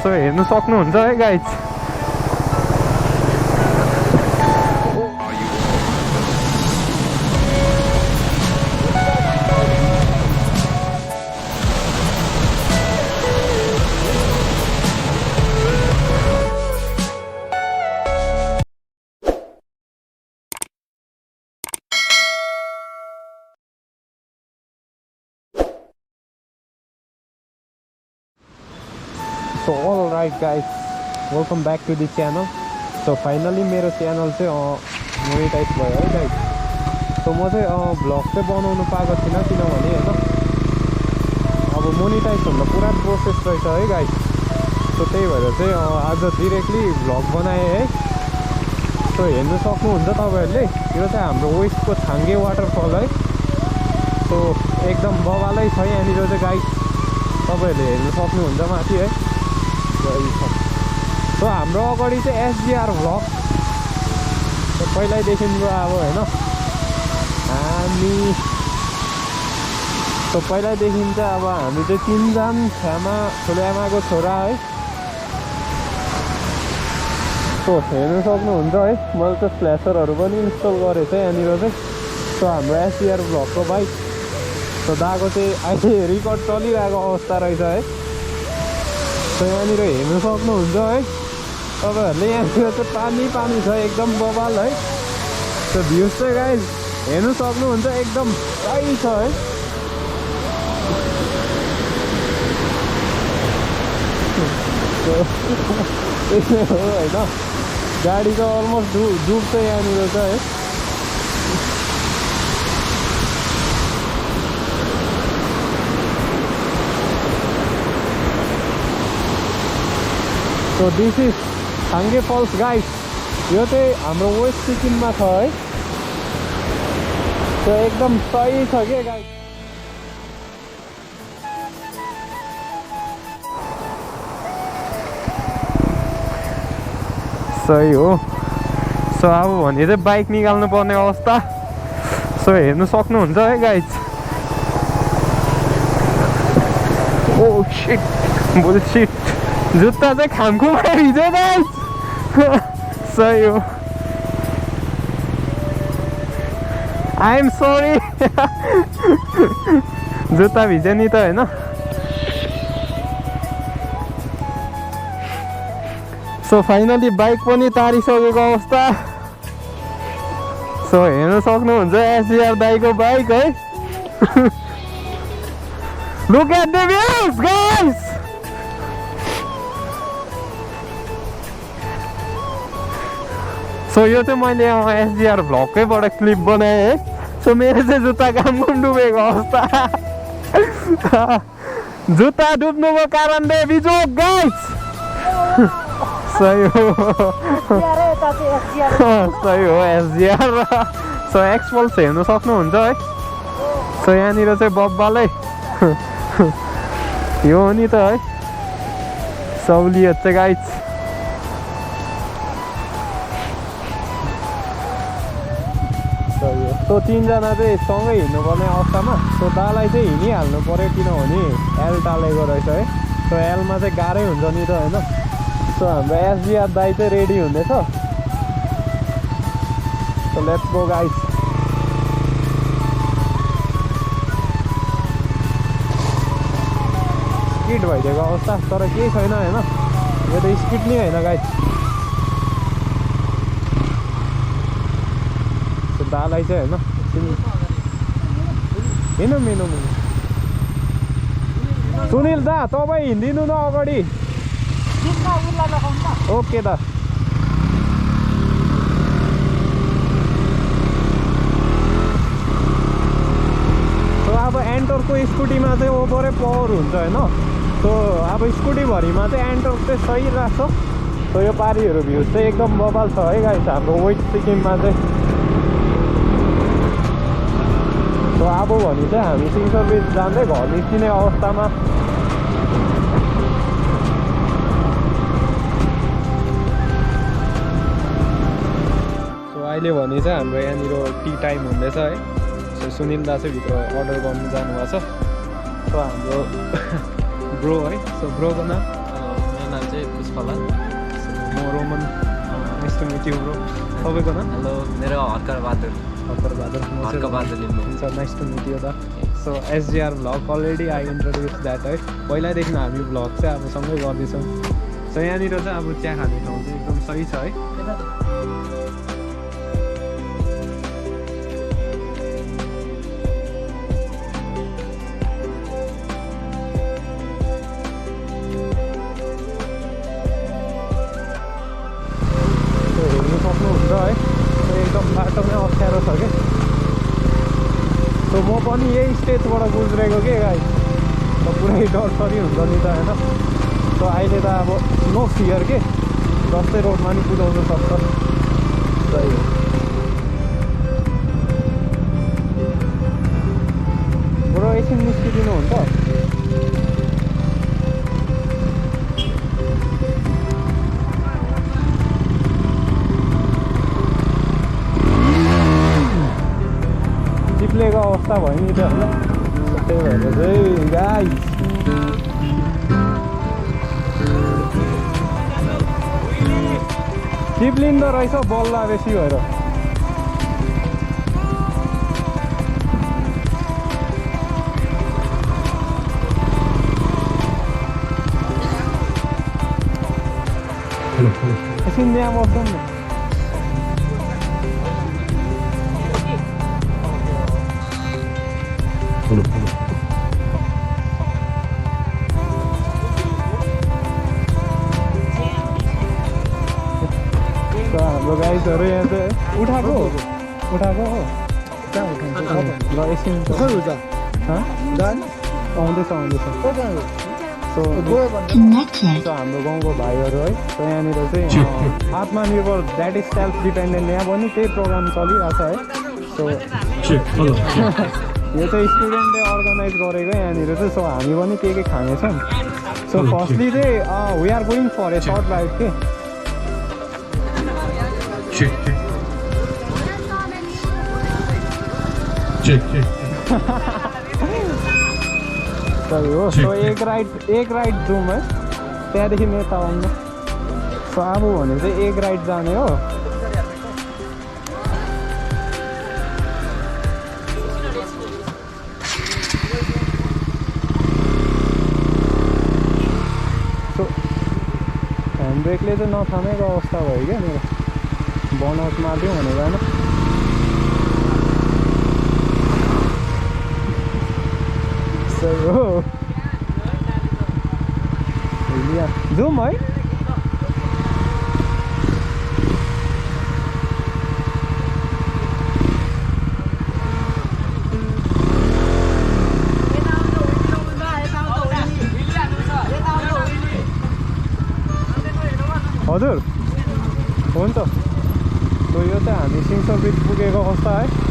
So हेर्नु सक्नुहुन्छ है guys. So alright guys, welcome back to the channel. So finally मेरो च्यानल चाहिँ मोनेटाइज भयो है गाइज। सो म चाहिँ भ्लग चाहिँ बनाउनु पाएको थिइनँ किनभने होइन अब मोनेटाइज हुन पुरा प्रोसेस रहेछ है गाइज। सो त्यही भएर चाहिँ आज डिरेक्टली भ्लग बनाएँ है। सो हेर्नु सक्नुहुन्छ तपाईँहरूले, यो चाहिँ हाम्रो वेस्टको छाङ्गे वाटरफल है। सो एकदम बवालै छ यहाँनिर चाहिँ गाइज, तपाईँहरूले हेर्नु सक्नुहुन्छ माथि है। सो हाम्रो अगाडि चाहिँ एसजिआर भ्लग पहिल्यैदेखिको अब होइन हामी सो पहिल्यैदेखि चाहिँ अब हामी चाहिँ तिनजना ठुलोआमाको छोरा है। सो हेर्नु सक्नुहुन्छ है, मैले त फ्ल्यासरहरू पनि इन्स्टल गरेको छ यहाँनिर चाहिँ। सो हाम्रो एसजिआर भ्लगको बाइक सो दाको चाहिँ अहिले रिकर्ड चलिरहेको अवस्था रहेछ है। सो यहाँनिर हेर्नु सक्नुहुन्छ है तपाईँहरूले, यहाँनिर चाहिँ पानी पानी छ एकदम बवाल है। सो भ्युज चाहिँ गाइज हेर्नु सक्नुहुन्छ एकदम सही छ है। त्यही हो होइन, गाडी चाहिँ अलमोस्ट डुब्छ यहाँनिर चाहिँ है। So this is Chhange falls guys. यो चाहिँ हाम्रो वेस्ट सिक्किममा छ है। सो एकदम सही छ के गाइस। सही हो। सो अब भने चाहिँ बाइक निकाल्नु पर्ने अवस्था। सो हेर्नु सक्नुहुन्छ है गाइस। ओ शिट बुलशिट, जुत्ता चाहिँ खामखुमा भिज्यो गाइस। सही हो, आई एम सरी। जुत्ता भिज्यो नि त होइन। सो फाइनली बाइक पनि तारिसकेको अवस्था। सो हेर्नु सक्नुहुन्छ एसजिआर दाइको बाइक है। Look at the views guys. So यो चाहिँ मैले एसजिआर भ्लगकैबाट क्लिप बनाएँ है। सो मेरो चाहिँ जुत्ता घामखुम डुबेको अवस्था। जुत्ता डुब्नुको कारणले बिजोग गाइस। सही हो, सही हो एसजिआर। सो एक्सपल्स हेर्नु सक्नुहुन्छ है। सो यहाँनिर चाहिँ बब्बालै यो हो नि त है सहुलियत चाहिँ गाइस। सो तिनजना चाहिँ सँगै हिँड्नुपर्ने अवस्थामा सो दालाई चाहिँ हिँडिहाल्नु पऱ्यो किनभने एल टालेको रहेछ है। सो एलमा चाहिँ गाह्रै हुन्छ नि त होइन। सो हाम्रो एसजिआर दाई चाहिँ रेडी हुँदैछ। So let's go guys. Skid भइदिएको अवस्था तर केही छैन होइन, यो त स्किड नै होइन गाइस। दालाई चाहिँ होइन हिँड्नु मिल्नु सुनिल दा तपाईँ हिँडिदिनु न अगाडि। ओके दा। सो अब एन्टोरको स्कुटीमा चाहिँ ओभरै पावर हुन्छ होइन। सो अब स्कुटीभरिमा चाहिँ एन्टोर चाहिँ सही राख्छ। सो यो पारीहरू भ्युज चाहिँ एकदम बबाल छ है गाइस हाम्रो वेस्ट सिक्किममा चाहिँ। सो अब भने चाहिँ हामी सिङ्सर ब्रिज जाँदै घर निस्किने अवस्थामा। सो अहिले भने चाहिँ हाम्रो यहाँनिर टी टाइम हुँदैछ है। सो सुनिल दा चाहिँ भित्र अर्डर गर्नु जानुभएको छ। सो हाम्रो ब्रो है। सो ब्रोको नाम चाहिँ पुष्पलाल म Roman nice to meet you bro तपाईँको नाम हेलो मेरो हर्कबहादुर लिम्बू हुन्छ नाइस टु मिट यु दा so SGR vlog already I introduce that है पहिल्यैदेखि हामी भ्लग चाहिँ अब सँगै गर्दैछौँ सो यहाँनिर चाहिँ अब चिया खाने ठाउँ चाहिँ एकदम सही छ है सक्नुहुन्छ है एकदम बाटोमै अप्ठ्यारो छ कि सो म पनि यही स्टेजबाट गुज्रेको के गाई पुरै डरसरी हुन्छ नि त होइन सो अहिले त अब नो फियर के जस्तै रोडमा नि कुदाउनु सक्छ सही हो बरु एकछिन निस्किदिनुहुन्छ चिप्लेको अवस्था भयो नि त होइन त्यही भएर चाहिँ गाई चिप्लिँदो रहेछ बल्ला बेसी भएर एकछिन यहाँ बस्छौँ न हाम्रो गाइजहरू यहाँ चाहिँ उठाएको हो कहाँ उठाउँछ ल एकछिन आउँदैछ सो हाम्रो गाउँको भाइहरू है सो यहाँनिर चाहिँ आत्मनिर्भर द्याट इज सेल्फ डिपेन्डेन्ट यहाँ पनि त्यही प्रोग्राम चलिरहेछ है सो यो चाहिँ स्टुडेन्टले अर्गनाइज गरेको यहाँनिर चाहिँ सो हामी पनि के खानेछौँ सो फर्स्टली चाहिँ we are going for a short ride के सही हो सो एक राइड जाउँ है त्यहाँदेखि यता आउनु सो अब भने चाहिँ एक राइड जाने हो सो ह्यान्ड ब्रेकले चाहिँ नथामेको अवस्था भयो क्या मेरो बर्नआउट मार्थ्यो भनेर होइन सही हो जाउँ है हजुर हुन्छ सो यो चाहिँ हामी सिङसर ब्रिज पुगेको अवस्था है